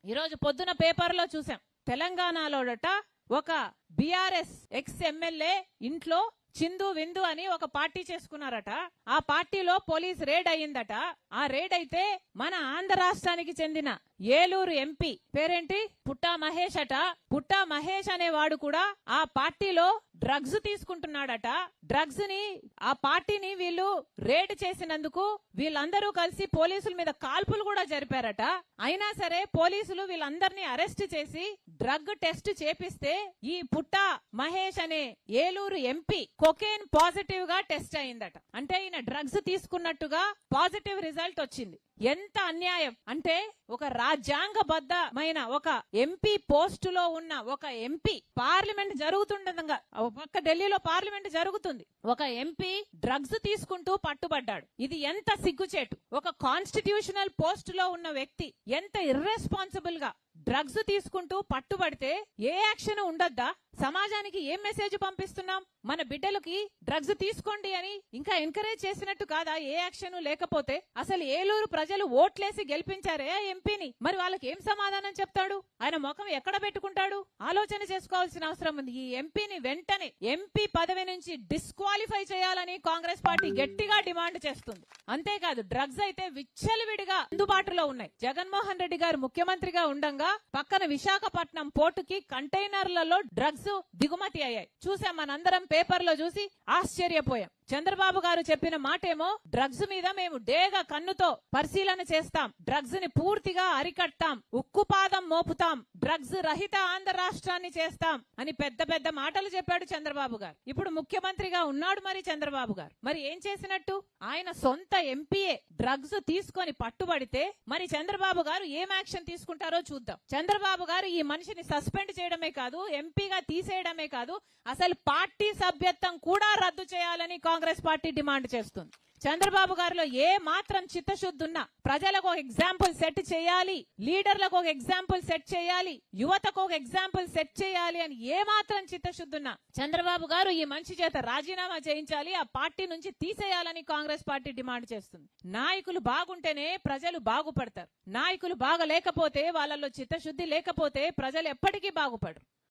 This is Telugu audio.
ఈరోజు పొద్దున పేపర్లో చూసాం. తెలంగాణలోడట ఒక బీఆర్ఎస్ ఎక్స్ ఎమ్మెల్యే ఇంట్లో చిందు విందు అని ఒక పార్టీ చేసుకున్నారట. ఆ పార్టీలో పోలీస్ రేడ్ అయ్యిందట. ఆ రేడ్ అయితే మన ఆంధ్ర రాష్ట్రానికి చెందిన ఏలూరు ఎంపీ పేరేంటి పుట్టా మహేష్ అట. పుట్టా మహేష్ అనేవాడు కూడా ఆ పార్టీలో డ్రగ్స్ తీసుకుంటున్నాడట. డ్రగ్స్ ని ఆ పార్టీని వీళ్ళు రేడ్ చేసినందుకు వీళ్ళందరూ కలిసి పోలీసుల మీద కాల్పులు కూడా జరిపారట. అయినా సరే పోలీసులు వీళ్ళందరినీ అరెస్ట్ చేసి డ్రగ్ టెస్ట్ చేపిస్తే ఈ పుట్టా మహేష్ అనే ఏలూరు ఎంపీ కొకేన్ పాజిటివ్ గా టెస్ట్ అయిందట. అంటే ఈయన డ్రగ్స్ తీసుకున్నట్టుగా పాజిటివ్ రిజల్ట్ వచ్చింది. ఎంత అన్యాయం అంటే ఒక రాజ్యాంగబద్ధమైన ఒక ఎంపీ పోస్టులో ఉన్న ఒక ఎంపీ పార్లమెంట్ జరుగుతుండగా పక్క ఢిల్లీలో పార్లమెంట్ జరుగుతుంది. ఒక ఎంపీ డ్రగ్స్ తీసుకుంటూ పట్టుబడ్డాడు. ఇది ఎంత సిగ్గుచేటు. ఒక కాన్స్టిట్యూషనల్ పోస్టులో ఉన్న వ్యక్తి ఎంత ఇర్రెస్పాన్సిబుల్ గా డ్రగ్స్ తీసుకుంటూ పట్టుబడితే ఏ యాక్షన్ ఉండొద్దా? సమాజానికి ఏం మెసేజ్ పంపిస్తున్నాం? మన బిడ్డలకి డ్రగ్స్ తీసుకోండి అని ఇంకా ఎంకరేజ్ చేసినట్టు కాదా? ఏ యాక్షన్ లేకపోతే అసలు ఏలూరు ప్రజలు ఓట్లేసి గెలిపించారే ఆ ఎంపీని, మరి వాళ్ళకి ఏం సమాధానం చెప్తాడు? ఆయన ముఖం ఎక్కడ పెట్టుకుంటాడు? ఆలోచన చేసుకోవాల్సిన అవసరం ఉంది. ఈ ఎంపీని వెంటనే ఎంపీ పదవి నుంచి డిస్క్వాలిఫై చేయాలని కాంగ్రెస్ పార్టీ గట్టిగా డిమాండ్ చేస్తుంది. అంతేకాదు డ్రగ్స్ అయితే విచ్చలవిడిగా అందుబాటులో ఉన్నాయి. జగన్మోహన్ రెడ్డి గారు ముఖ్యమంత్రిగా ఉండగా పక్కన విశాఖపట్నం పోర్టుకి కంటైనర్లలో డ్రగ్స్ దిగుమతి అయ్యాయి. చూసాం, మనందరం పేపర్లో చూసి ఆశ్చర్యపోయాం. చంద్రబాబు గారు చెప్పిన మాటేమో డ్రగ్స్ మీద మేము డేగ కన్నుతో పరిశీలన చేస్తాం, డ్రగ్స్ ని పూర్తిగా అరికట్టాం, ఉక్కుపాదం మోపుతాం, డ్రగ్స్ రహిత ఆంధ్ర రాష్ట్రాన్ని చేస్తాం అని పెద్ద పెద్ద మాటలు చెప్పాడు చంద్రబాబు గారు. ఇప్పుడు ముఖ్యమంత్రిగా ఉన్నాడు మరి చంద్రబాబు గారు. మరి ఏం చేసినట్టు? ఆయన సొంత ఎంపీఏ డ్రగ్స్ తీసుకొని పట్టుబడితే మరి చంద్రబాబు గారు ఏం యాక్షన్ తీసుకుంటారో చూద్దాం. చంద్రబాబు గారు ఈ మనిషిని సస్పెండ్ చేయడమే కాదు, ఎంపీగా తీసేయడమే కాదు, అసలు పార్టీ సభ్యత్వం కూడా రద్దు చేయాలని కాంగ్రెస్ పార్టీ డిమాండ్ చేస్తుంది. చంద్రబాబు గారిలో ఏ మాత్రం చిత్తశుద్ధి ఉన్నా ప్రజలకు ఒక ఎగ్జాంపుల్ సెట్ చేయాలి, లీడర్లకు ఒక ఎగ్జాంపుల్ సెట్ చేయాలి, యువతకు ఒక ఎగ్జాంపుల్ సెట్ చేయాలి అని ఏ మాత్రం చిత్తశుద్ధి ఉన్నా చంద్రబాబు గారు ఈ మనిషి చేత రాజీనామా చేయించాలి, ఆ పార్టీ నుంచి తీసేయాలని కాంగ్రెస్ పార్టీ డిమాండ్ చేస్తుంది. నాయకులు బాగుంటేనే ప్రజలు బాగుపడతారు. నాయకులు బాగలేకపోతే, వాళ్ళలో చిత్తశుద్ధి లేకపోతే ప్రజలు ఎప్పటికీ బాగుపడరు.